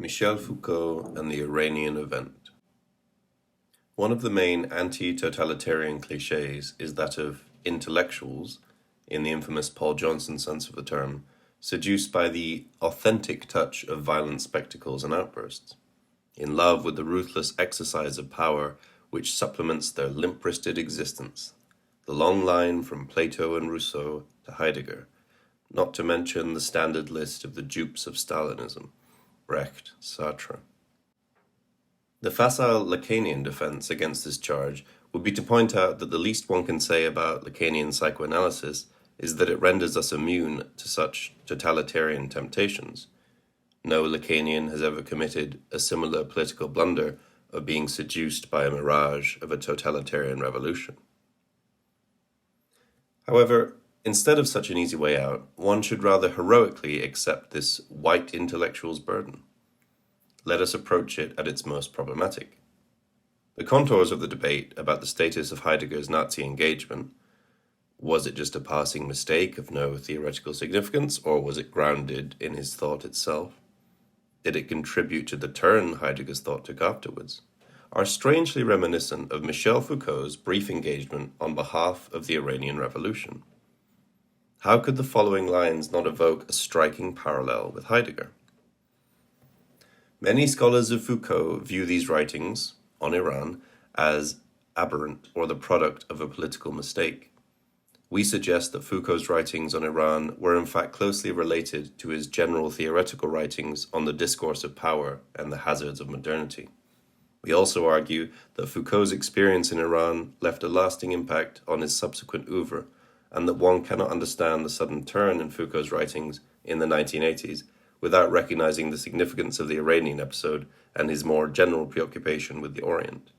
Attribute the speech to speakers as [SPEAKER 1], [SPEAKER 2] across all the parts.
[SPEAKER 1] Michel Foucault and the Iranian Event. One of the main anti-totalitarian cliches is that of intellectuals, in the infamous Paul Johnson sense of the term, seduced by the authentic touch of violent spectacles and outbursts, in love with the ruthless exercise of power which supplements their limp-wristed existence, the long line from Plato and Rousseau to Heidegger, not to mention the standard list of the dupes of Stalinism, Brecht, Sartre. The facile Lacanian defense against this charge would be to point out that the least one can say about Lacanian psychoanalysis is that it renders us immune to such totalitarian temptations. No Lacanian has ever committed a similar political blunder of being seduced by a mirage of a totalitarian revolution. However, instead of such an easy way out, one should rather heroically accept this white intellectual's burden. Let us approach it at its most problematic. The contours of the debate about the status of Heidegger's Nazi engagement, was it just a passing mistake of no theoretical significance, or was it grounded in his thought itself? Did it contribute to the turn Heidegger's thought took afterwards? Are strangely reminiscent of Michel Foucault's brief engagement on behalf of the Iranian Revolution. How could the following lines not evoke a striking parallel with Heidegger? Many scholars of Foucault view these writings on Iran as aberrant or the product of a political mistake. We suggest that Foucault's writings on Iran were in fact closely related to his general theoretical writings on the discourse of power and the hazards of modernity. We also argue that Foucault's experience in Iran left a lasting impact on his subsequent oeuvre, and that one cannot understand the sudden turn in Foucault's writings in the 1980s without recognizing the significance of the Iranian episode and his more general preoccupation with the Orient.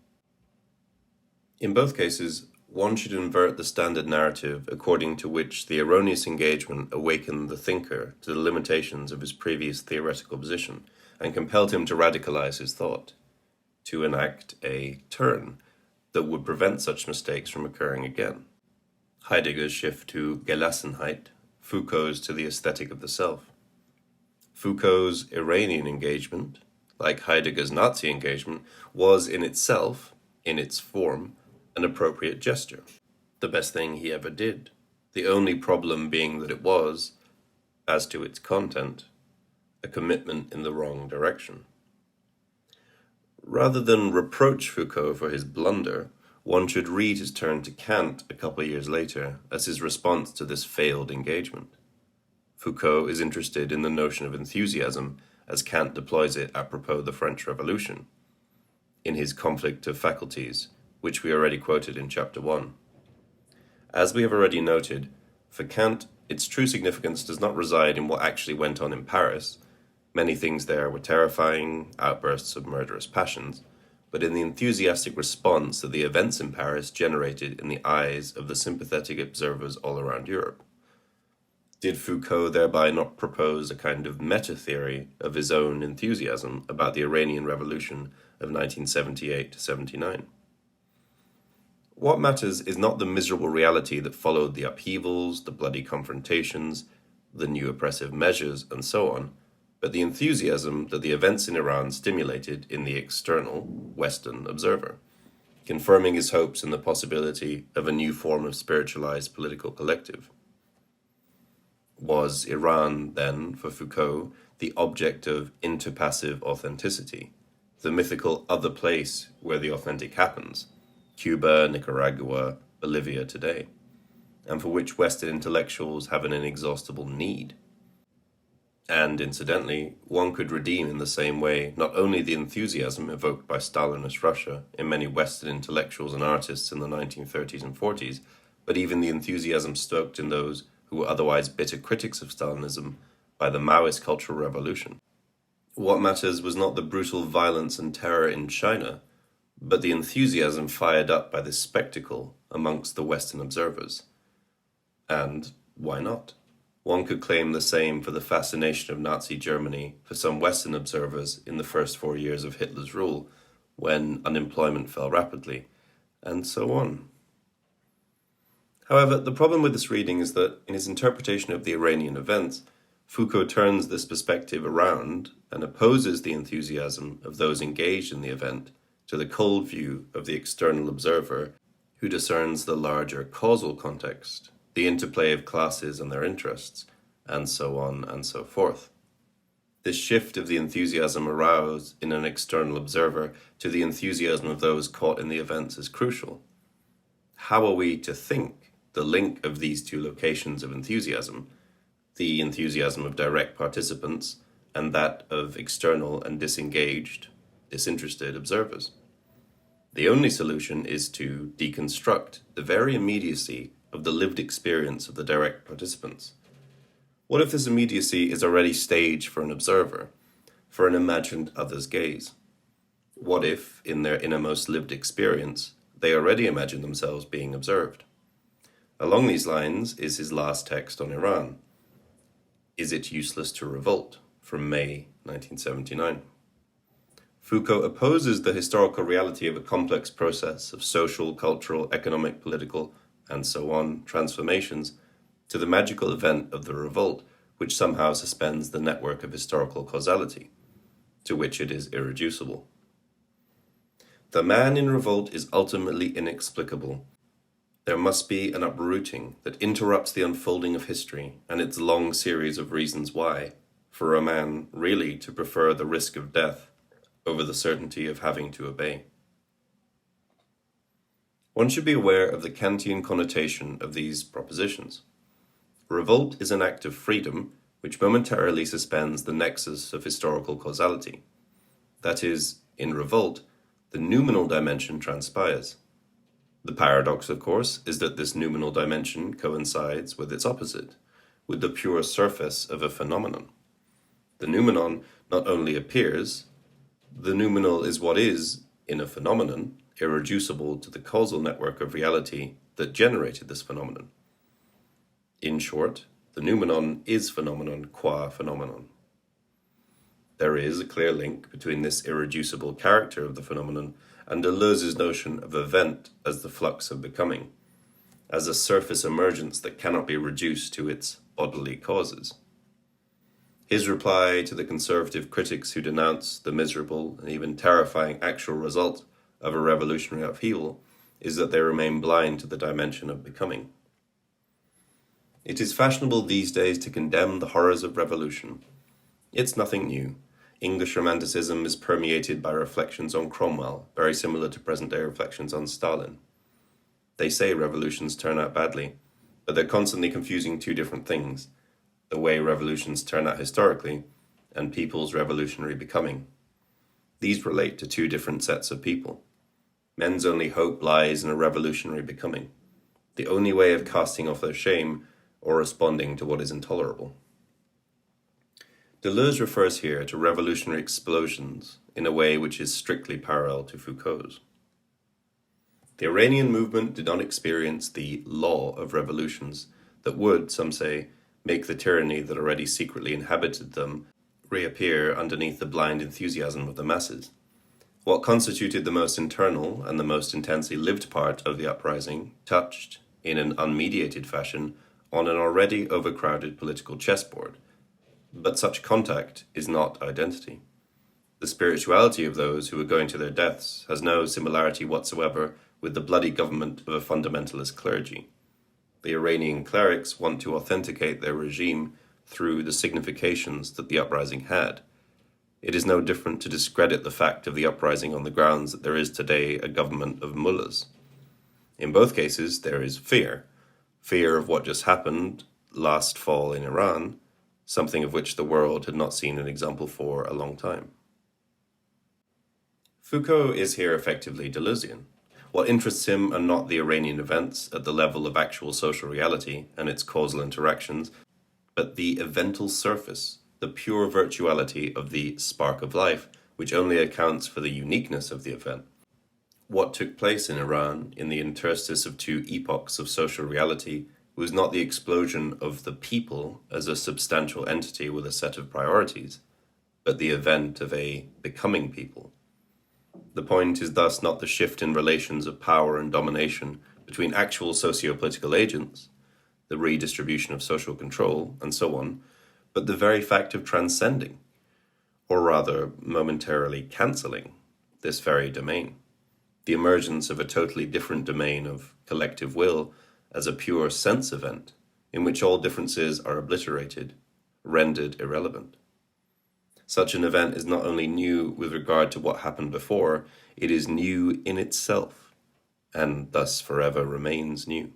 [SPEAKER 1] In both cases, one should invert the standard narrative according to which the erroneous engagement awakened the thinker to the limitations of his previous theoretical position and compelled him to radicalize his thought, to enact a turn that would prevent such mistakes from occurring again. Heidegger's shift to Gelassenheit, Foucault's to the aesthetic of the self. Foucault's Iranian engagement, like Heidegger's Nazi engagement, was in itself, in its form, an appropriate gesture, the best thing he ever did, the only problem being that it was, as to its content, a commitment in the wrong direction. Rather than reproach Foucault for his blunder, one should read his turn to Kant a couple of years later as his response to this failed engagement. Foucault is interested in the notion of enthusiasm as Kant deploys it apropos the French Revolution, in his Conflict of Faculties, which we already quoted in Chapter 1. As we have already noted, for Kant, its true significance does not reside in what actually went on in Paris. Many things there were terrifying, outbursts of murderous passions, but in the enthusiastic response that the events in Paris generated in the eyes of the sympathetic observers all around Europe. Did Foucault thereby not propose a kind of meta-theory of his own enthusiasm about the Iranian Revolution of 1978-79? What matters is not the miserable reality that followed the upheavals, the bloody confrontations, the new oppressive measures, and so on, but the enthusiasm that the events in Iran stimulated in the external, Western observer, confirming his hopes in the possibility of a new form of spiritualized political collective. Was Iran, then, for Foucault, the object of interpassive authenticity, the mythical other place where the authentic happens, Cuba, Nicaragua, Bolivia today, and for which Western intellectuals have an inexhaustible need? And, incidentally, one could redeem in the same way not only the enthusiasm evoked by Stalinist Russia in many Western intellectuals and artists in the 1930s and 40s, but even the enthusiasm stoked in those who were otherwise bitter critics of Stalinism by the Maoist Cultural Revolution. What matters was not the brutal violence and terror in China, but the enthusiasm fired up by this spectacle amongst the Western observers. And why not? One could claim the same for the fascination of Nazi Germany for some Western observers in the first 4 years of Hitler's rule, when unemployment fell rapidly, and so on. However, the problem with this reading is that, in his interpretation of the Iranian events, Foucault turns this perspective around and opposes the enthusiasm of those engaged in the event to the cold view of the external observer who discerns the larger causal context, the interplay of classes and their interests, and so on and so forth. This shift of the enthusiasm aroused in an external observer to the enthusiasm of those caught in the events is crucial. How are we to think the link of these two locations of enthusiasm, the enthusiasm of direct participants and that of external and disengaged, disinterested observers? The only solution is to deconstruct the very immediacy of the lived experience of the direct participants. What if this immediacy is already staged for an observer, for an imagined other's gaze? What if, in their innermost lived experience, they already imagine themselves being observed? Along these lines is his last text on Iran, Is It Useless to Revolt?, from May 1979. Foucault opposes the historical reality of a complex process of social, cultural, economic, political, and so on transformations to the magical event of the revolt, which somehow suspends the network of historical causality, to which it is irreducible. The man in revolt is ultimately inexplicable. There must be an uprooting that interrupts the unfolding of history and its long series of reasons why, for a man really to prefer the risk of death over the certainty of having to obey. One should be aware of the Kantian connotation of these propositions. Revolt is an act of freedom which momentarily suspends the nexus of historical causality. That is, in revolt, the noumenal dimension transpires. The paradox, of course, is that this noumenal dimension coincides with its opposite, with the pure surface of a phenomenon. The noumenon not only appears, the noumenal is what is, in a phenomenon, irreducible to the causal network of reality that generated this phenomenon. In short, the noumenon is phenomenon qua phenomenon. There is a clear link between this irreducible character of the phenomenon and Deleuze's notion of event as the flux of becoming, as a surface emergence that cannot be reduced to its bodily causes. His reply to the conservative critics who denounce the miserable and even terrifying actual result of a revolutionary upheaval is that they remain blind to the dimension of becoming. It is fashionable these days to condemn the horrors of revolution. It's nothing new. English romanticism is permeated by reflections on Cromwell, very similar to present-day reflections on Stalin. They say revolutions turn out badly, but they're constantly confusing two different things: the way revolutions turn out historically, and people's revolutionary becoming. These relate to two different sets of people. Men's only hope lies in a revolutionary becoming, the only way of casting off their shame or responding to what is intolerable. Deleuze refers here to revolutionary explosions in a way which is strictly parallel to Foucault's. The Iranian movement did not experience the law of revolutions that would, some say, make the tyranny that already secretly inhabited them reappear underneath the blind enthusiasm of the masses. What constituted the most internal and the most intensely lived part of the uprising touched, in an unmediated fashion, on an already overcrowded political chessboard. But such contact is not identity. The spirituality of those who were going to their deaths has no similarity whatsoever with the bloody government of a fundamentalist clergy. The Iranian clerics want to authenticate their regime through the significations that the uprising had. It is no different to discredit the fact of the uprising on the grounds that there is today a government of mullahs. In both cases, there is fear of what just happened last fall in Iran, something of which the world had not seen an example for a long time. Foucault is here effectively Deleuzian. What interests him are not the Iranian events at the level of actual social reality and its causal interactions, but the evental surface, the pure virtuality of the spark of life, which only accounts for the uniqueness of the event. What took place in Iran in the interstice of two epochs of social reality was not the explosion of the people as a substantial entity with a set of priorities, but the event of a becoming people. The point is thus not the shift in relations of power and domination between actual socio-political agents, the redistribution of social control, and so on, but the very fact of transcending, or rather momentarily cancelling, this very domain. The emergence of a totally different domain of collective will as a pure sense event, in which all differences are obliterated, rendered irrelevant. Such an event is not only new with regard to what happened before, it is new in itself, and thus forever remains new.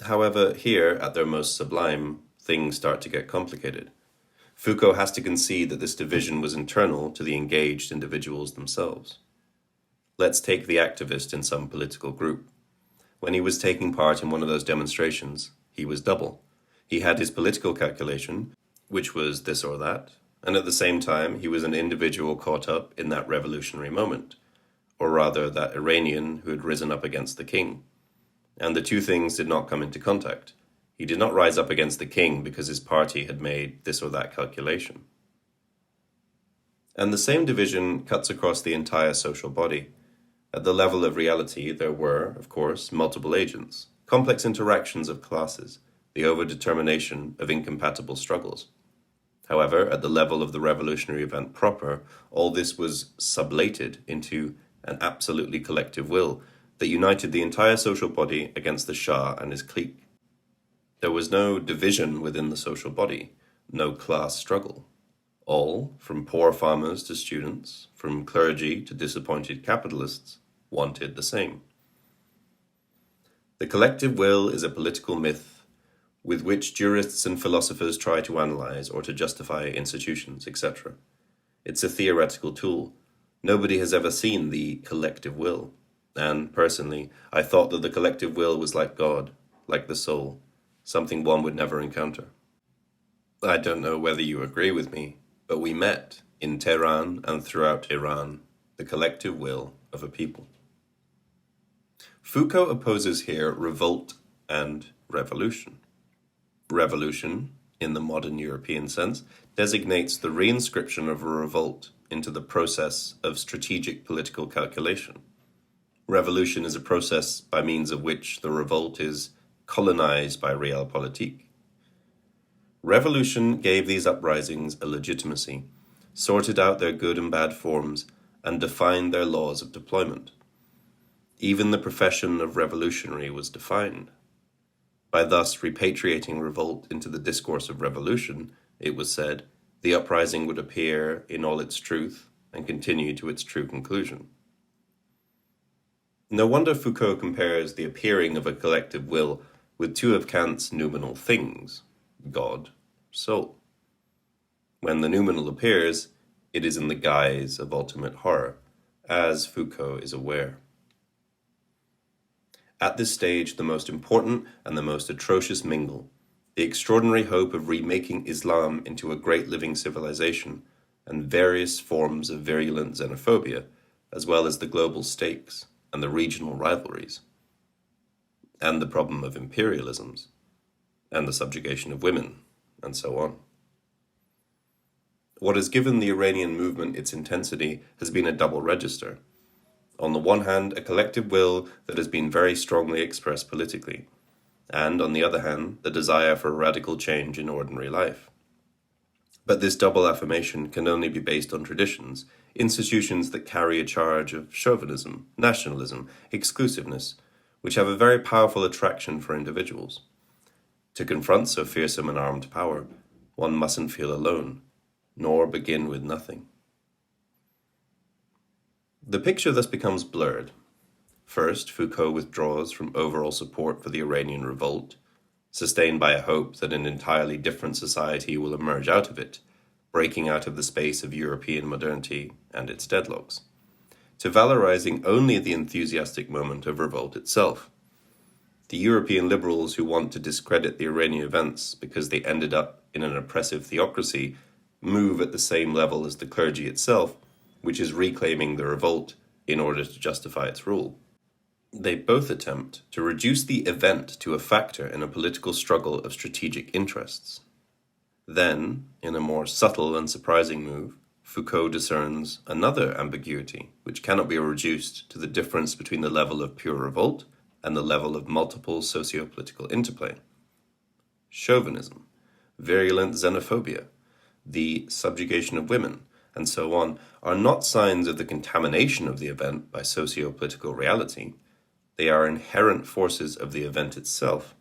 [SPEAKER 1] However, here, at their most sublime, things start to get complicated. Foucault has to concede that this division was internal to the engaged individuals themselves. Let's take the activist in some political group. When he was taking part in one of those demonstrations, he was double. He had his political calculation, which was this or that, and at the same time he was an individual caught up in that revolutionary moment, or rather that Iranian who had risen up against the king. And the two things did not come into contact. He did not rise up against the king because his party had made this or that calculation. And the same division cuts across the entire social body. At the level of reality, there were, of course, multiple agents, complex interactions of classes, the overdetermination of incompatible struggles. However, at the level of the revolutionary event proper, all this was sublated into an absolutely collective will that united the entire social body against the Shah and his clique. There was no division within the social body, no class struggle. All, from poor farmers to students, from clergy to disappointed capitalists, wanted the same. The collective will is a political myth with which jurists and philosophers try to analyze or to justify institutions, etc. It's a theoretical tool. Nobody has ever seen the collective will. And, personally, I thought that the collective will was like God, like the soul, something one would never encounter. I don't know whether you agree with me, but we met, in Tehran and throughout Iran, the collective will of a people. Foucault opposes here revolt and revolution. Revolution, in the modern European sense, designates the reinscription of a revolt into the process of strategic political calculation. Revolution is a process by means of which the revolt is colonized by realpolitik. Revolution gave these uprisings a legitimacy, sorted out their good and bad forms, and defined their laws of deployment. Even the profession of revolutionary was defined. By thus repatriating revolt into the discourse of revolution, it was said, the uprising would appear in all its truth and continue to its true conclusion. No wonder Foucault compares the appearing of a collective will with two of Kant's noumenal things, God, soul. When the noumenal appears, it is in the guise of ultimate horror, as Foucault is aware. At this stage, the most important and the most atrocious mingle, the extraordinary hope of remaking Islam into a great living civilization, and various forms of virulent xenophobia, as well as the global stakes and the regional rivalries, and the problem of imperialisms, and the subjugation of women, and so on. What has given the Iranian movement its intensity has been a double register. On the one hand, a collective will that has been very strongly expressed politically, and on the other hand, the desire for radical change in ordinary life. But this double affirmation can only be based on traditions, institutions that carry a charge of chauvinism, nationalism, exclusiveness, which have a very powerful attraction for individuals. To confront so fearsome an armed power, one mustn't feel alone, nor begin with nothing. The picture thus becomes blurred. First, Foucault withdraws from overall support for the Iranian revolt, sustained by a hope that an entirely different society will emerge out of it, breaking out of the space of European modernity and its deadlocks, to valorizing only the enthusiastic moment of revolt itself. The European liberals who want to discredit the Iranian events because they ended up in an oppressive theocracy move at the same level as the clergy itself, which is reclaiming the revolt in order to justify its rule. They both attempt to reduce the event to a factor in a political struggle of strategic interests. Then, in a more subtle and surprising move, Foucault discerns another ambiguity, which cannot be reduced to the difference between the level of pure revolt and the level of multiple socio-political interplay. Chauvinism, virulent xenophobia, the subjugation of women, and so on, are not signs of the contamination of the event by socio-political reality. They are inherent forces of the event itself.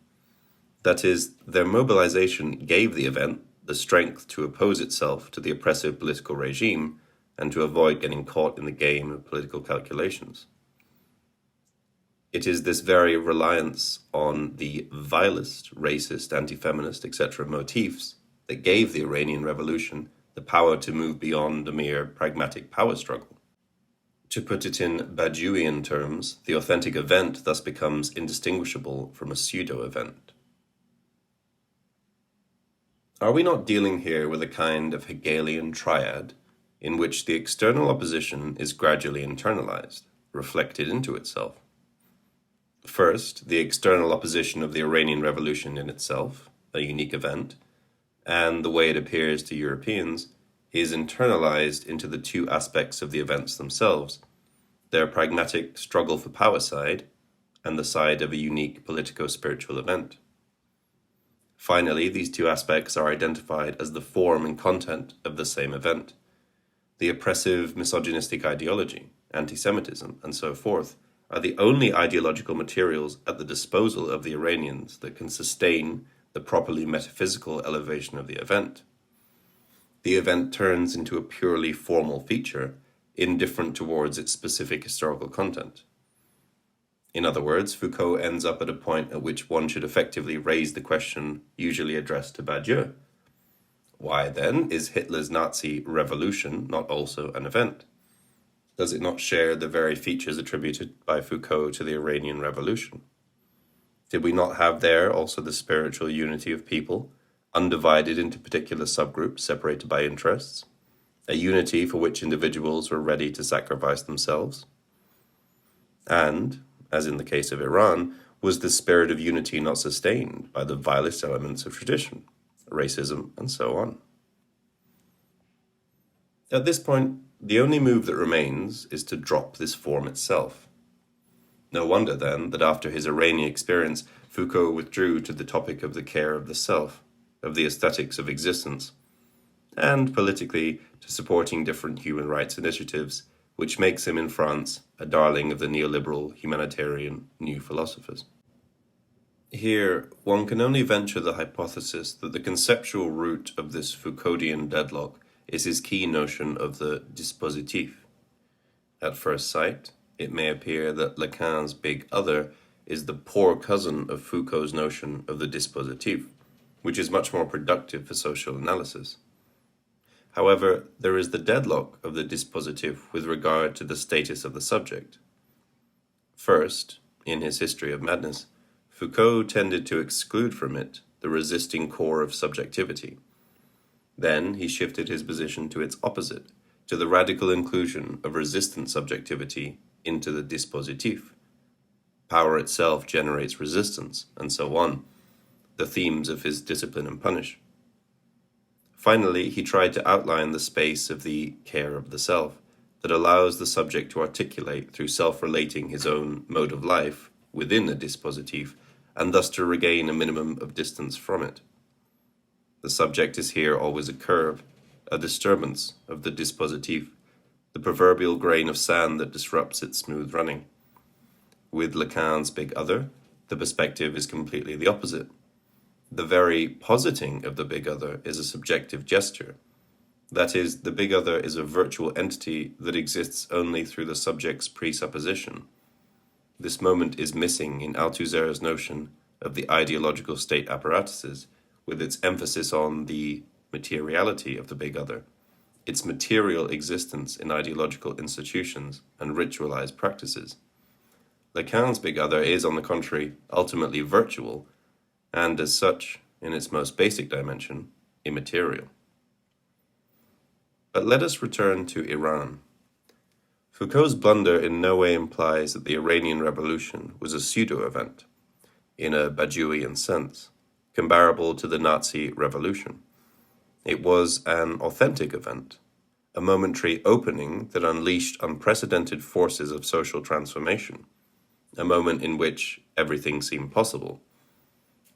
[SPEAKER 1] That is, their mobilization gave the event the strength to oppose itself to the oppressive political regime and to avoid getting caught in the game of political calculations. It is this very reliance on the vilest, racist, anti-feminist, etc. motifs that gave the Iranian Revolution the power to move beyond a mere pragmatic power struggle. To put it in Badiouian terms, the authentic event thus becomes indistinguishable from a pseudo-event. Are we not dealing here with a kind of Hegelian triad in which the external opposition is gradually internalized, reflected into itself? First, the external opposition of the Iranian Revolution in itself, a unique event, and the way it appears to Europeans, is internalized into the two aspects of the events themselves, their pragmatic struggle for power side, and the side of a unique politico-spiritual event. Finally, these two aspects are identified as the form and content of the same event. The oppressive misogynistic ideology, anti-Semitism, and so forth, are the only ideological materials at the disposal of the Iranians that can sustain the properly metaphysical elevation of the event. The event turns into a purely formal feature, indifferent towards its specific historical content. In other words, Foucault ends up at a point at which one should effectively raise the question usually addressed to Badiou. Why, then, is Hitler's Nazi revolution not also an event? Does it not share the very features attributed by Foucault to the Iranian Revolution? Did we not have there also the spiritual unity of people, undivided into particular subgroups separated by interests, a unity for which individuals were ready to sacrifice themselves? And, as in the case of Iran, was this spirit of unity not sustained by the vilest elements of tradition, racism, and so on? At this point, the only move that remains is to drop this form itself. No wonder, then, that after his Iranian experience, Foucault withdrew to the topic of the care of the self, of the aesthetics of existence, and politically to supporting different human rights initiatives, which makes him in France a darling of the neoliberal humanitarian new philosophers. Here, one can only venture the hypothesis that the conceptual root of this Foucauldian deadlock is his key notion of the dispositif. At first sight, it may appear that Lacan's big other is the poor cousin of Foucault's notion of the dispositif, which is much more productive for social analysis. However, there is the deadlock of the dispositif with regard to the status of the subject. First, in his History of Madness, Foucault tended to exclude from it the resisting core of subjectivity. Then he shifted his position to its opposite, to the radical inclusion of resistant subjectivity into the dispositif. Power itself generates resistance, and so on, the themes of his Discipline and Punish. Finally, he tried to outline the space of the care of the self that allows the subject to articulate through self-relating his own mode of life within a dispositif, and thus to regain a minimum of distance from it. The subject is here always a curve, a disturbance of the dispositif, the proverbial grain of sand that disrupts its smooth running. With Lacan's big other, the perspective is completely the opposite. The very positing of the big other is a subjective gesture. That is, the big other is a virtual entity that exists only through the subject's presupposition. This moment is missing in Althusser's notion of the ideological state apparatuses, with its emphasis on the materiality of the big other, its material existence in ideological institutions and ritualized practices. Lacan's big other is, on the contrary, ultimately virtual, and as such, in its most basic dimension, immaterial. But let us return to Iran. Foucault's blunder in no way implies that the Iranian Revolution was a pseudo-event, in a Badiouian sense, comparable to the Nazi revolution. It was an authentic event, a momentary opening that unleashed unprecedented forces of social transformation, a moment in which everything seemed possible.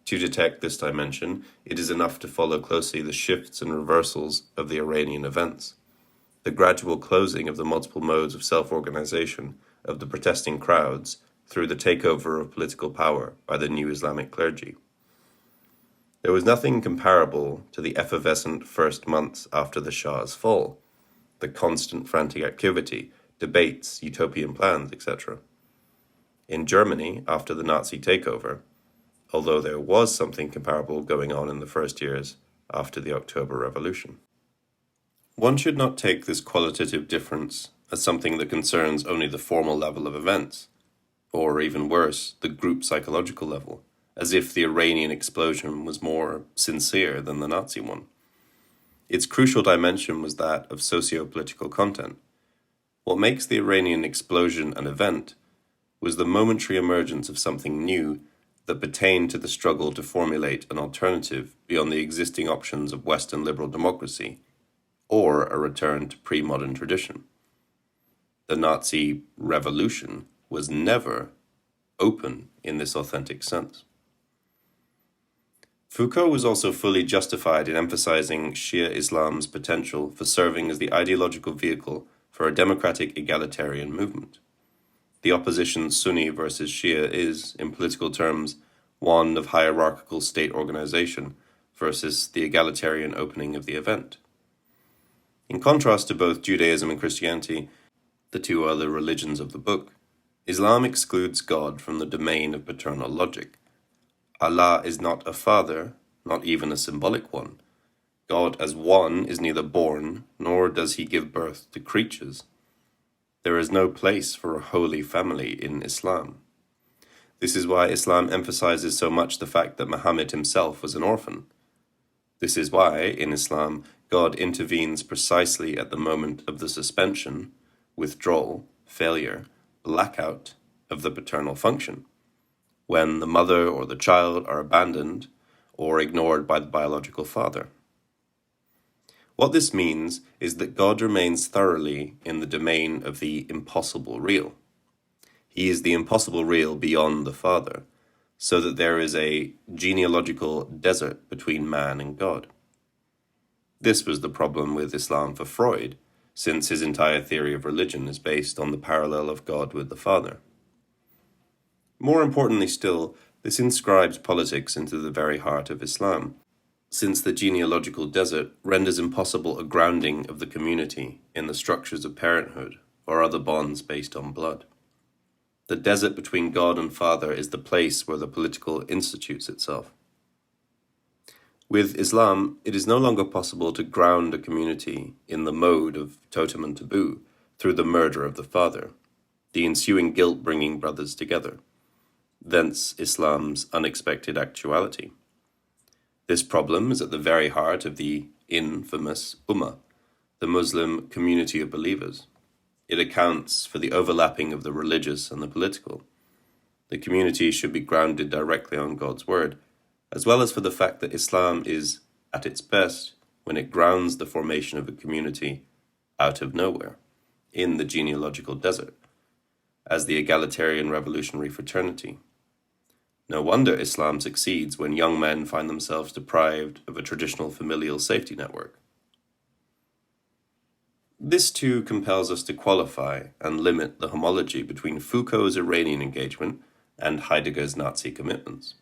[SPEAKER 1] To detect this dimension, it is enough to follow closely the shifts and reversals of the Iranian events, the gradual closing of the multiple modes of self-organization of the protesting crowds through the takeover of political power by the new Islamic clergy. There was nothing comparable to the effervescent first months after the Shah's fall, the constant frantic activity, debates, utopian plans, etc. In Germany, after the Nazi takeover, although there was something comparable going on in the first years after the October Revolution. One should not take this qualitative difference as something that concerns only the formal level of events, or even worse, the group psychological level, as if the Iranian explosion was more sincere than the Nazi one. Its crucial dimension was that of socio-political content. What makes the Iranian explosion an event was the momentary emergence of something new that pertained to the struggle to formulate an alternative beyond the existing options of Western liberal democracy, or a return to pre-modern tradition. The Nazi revolution was never open in this authentic sense. Foucault was also fully justified in emphasizing Shia Islam's potential for serving as the ideological vehicle for a democratic egalitarian movement. The opposition Sunni versus Shia is, in political terms, one of hierarchical state organization versus the egalitarian opening of the event. In contrast to both Judaism and Christianity, the two other religions of the book, Islam excludes God from the domain of paternal logic. Allah is not a father, not even a symbolic one. God as one is neither born, nor does he give birth to creatures. There is no place for a holy family in Islam. This is why Islam emphasizes so much the fact that Muhammad himself was an orphan. This is why, in Islam, God intervenes precisely at the moment of the suspension, withdrawal, failure, blackout of the paternal function, when the mother or the child are abandoned or ignored by the biological father. What this means is that God remains thoroughly in the domain of the impossible real. He is the impossible real beyond the Father, so that there is a genealogical desert between man and God. This was the problem with Islam for Freud, since his entire theory of religion is based on the parallel of God with the Father. More importantly still, this inscribes politics into the very heart of Islam, since the genealogical desert renders impossible a grounding of the community in the structures of parenthood or other bonds based on blood. The desert between God and Father is the place where the political institutes itself. With Islam, it is no longer possible to ground a community in the mode of totem and taboo through the murder of the father, the ensuing guilt bringing brothers together. Thence Islam's unexpected actuality. This problem is at the very heart of the infamous Ummah, the Muslim community of believers. It accounts for the overlapping of the religious and the political. The community should be grounded directly on God's word, as well as for the fact that Islam is, at its best, when it grounds the formation of a community out of nowhere, in the genealogical desert, as the egalitarian revolutionary fraternity. No wonder Islam succeeds when young men find themselves deprived of a traditional familial safety network. This too compels us to qualify and limit the homology between Foucault's Iranian engagement and Heidegger's Nazi commitments.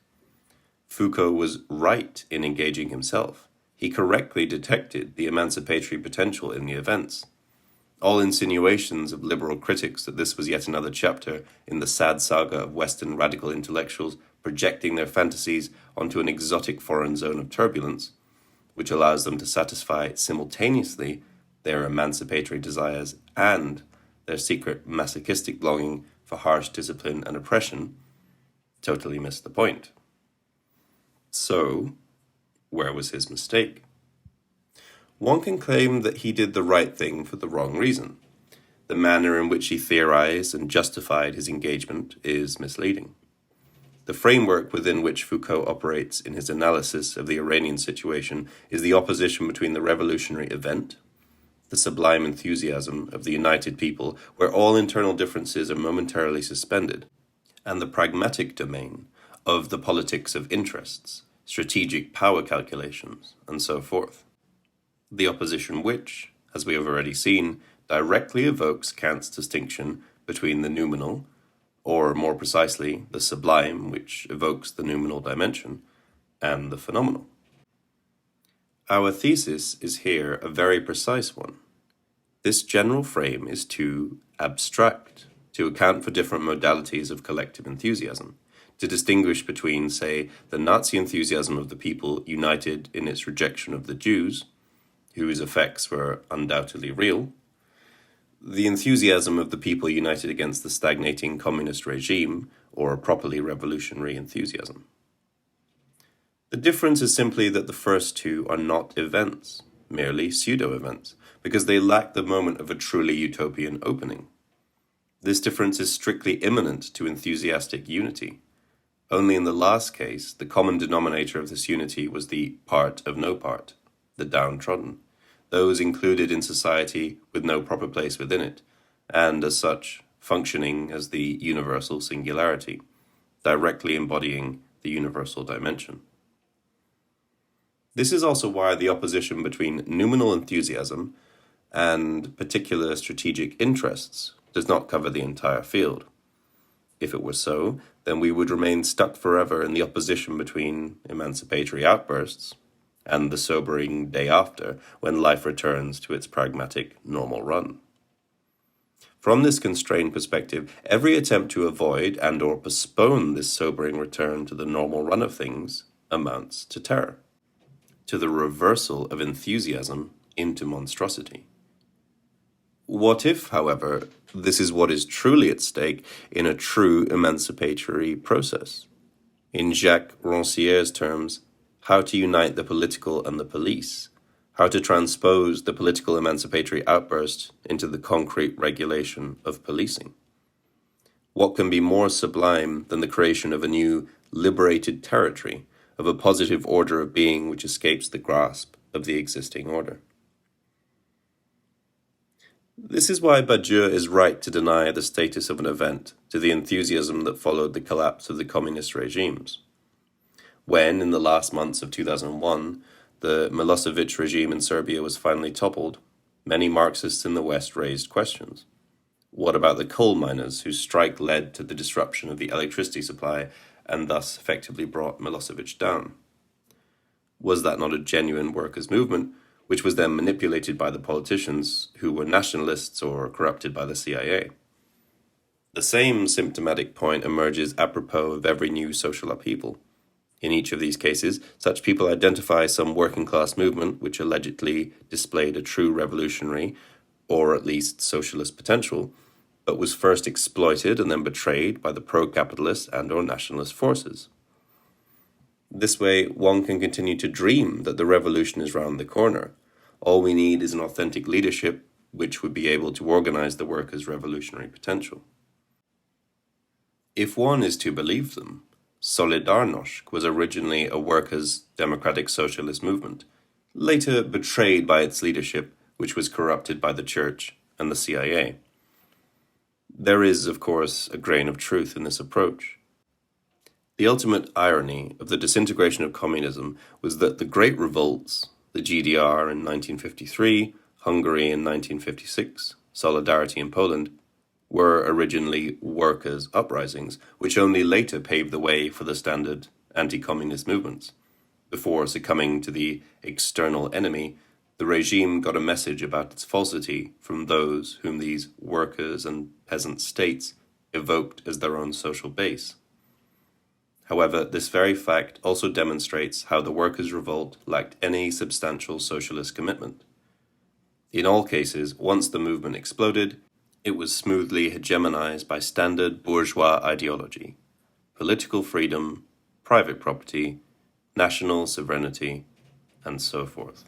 [SPEAKER 1] Foucault was right in engaging himself. He correctly detected the emancipatory potential in the events. All insinuations of liberal critics that this was yet another chapter in the sad saga of Western radical intellectuals projecting their fantasies onto an exotic foreign zone of turbulence, which allows them to satisfy simultaneously their emancipatory desires and their secret masochistic longing for harsh discipline and oppression, totally missed the point. So, where was his mistake? One can claim that he did the right thing for the wrong reason. The manner in which he theorized and justified his engagement is misleading. The framework within which Foucault operates in his analysis of the Iranian situation is the opposition between the revolutionary event, the sublime enthusiasm of the united people where all internal differences are momentarily suspended, and the pragmatic domain of the politics of interests, strategic power calculations, and so forth. The opposition which, as we have already seen, directly evokes Kant's distinction between the noumenal, or more precisely, the sublime, which evokes the noumenal dimension, and the phenomenal. Our thesis is here a very precise one. This general frame is too abstract to account for different modalities of collective enthusiasm, to distinguish between, say, the Nazi enthusiasm of the people united in its rejection of the Jews, whose effects were undoubtedly real, the enthusiasm of the people united against the stagnating communist regime, or properly revolutionary enthusiasm. The difference is simply that the first two are not events, merely pseudo-events, because they lack the moment of a truly utopian opening. This difference is strictly immanent to enthusiastic unity. Only in the last case, the common denominator of this unity was the part of no part, the downtrodden, those included in society with no proper place within it, and as such, functioning as the universal singularity, directly embodying the universal dimension. This is also why the opposition between noumenal enthusiasm and particular strategic interests does not cover the entire field. If it were so, then we would remain stuck forever in the opposition between emancipatory outbursts and the sobering day after, when life returns to its pragmatic normal run. From this constrained perspective, every attempt to avoid and or postpone this sobering return to the normal run of things amounts to terror, to the reversal of enthusiasm into monstrosity. What if, however, this is what is truly at stake in a true emancipatory process? In Jacques Rancière's terms, how to unite the political and the police, how to transpose the political emancipatory outburst into the concrete regulation of policing. What can be more sublime than the creation of a new liberated territory, of a positive order of being which escapes the grasp of the existing order? This is why Badiou is right to deny the status of an event to the enthusiasm that followed the collapse of the communist regimes. When, in the last months of 2001, the Milosevic regime in Serbia was finally toppled, many Marxists in the West raised questions. What about the coal miners whose strike led to the disruption of the electricity supply and thus effectively brought Milosevic down? Was that not a genuine workers' movement, which was then manipulated by the politicians who were nationalists or corrupted by the CIA? The same symptomatic point emerges apropos of every new social upheaval. In each of these cases, such people identify some working-class movement which allegedly displayed a true revolutionary, or at least socialist potential, but was first exploited and then betrayed by the pro-capitalist and or nationalist forces. This way, one can continue to dream that the revolution is round the corner. All we need is an authentic leadership which would be able to organize the workers' revolutionary potential. If one is to believe them, Solidarność was originally a workers' democratic socialist movement, later betrayed by its leadership, which was corrupted by the church and the CIA. There is, of course, a grain of truth in this approach. The ultimate irony of the disintegration of communism was that the great revolts, the GDR in 1953, Hungary in 1956, Solidarity in Poland, were originally workers' uprisings, which only later paved the way for the standard anti-communist movements. Before succumbing to the external enemy, the regime got a message about its falsity from those whom these workers and peasant states evoked as their own social base. However, this very fact also demonstrates how the workers' revolt lacked any substantial socialist commitment. In all cases, once the movement exploded, it was smoothly hegemonized by standard bourgeois ideology: political freedom, private property, national sovereignty, and so forth.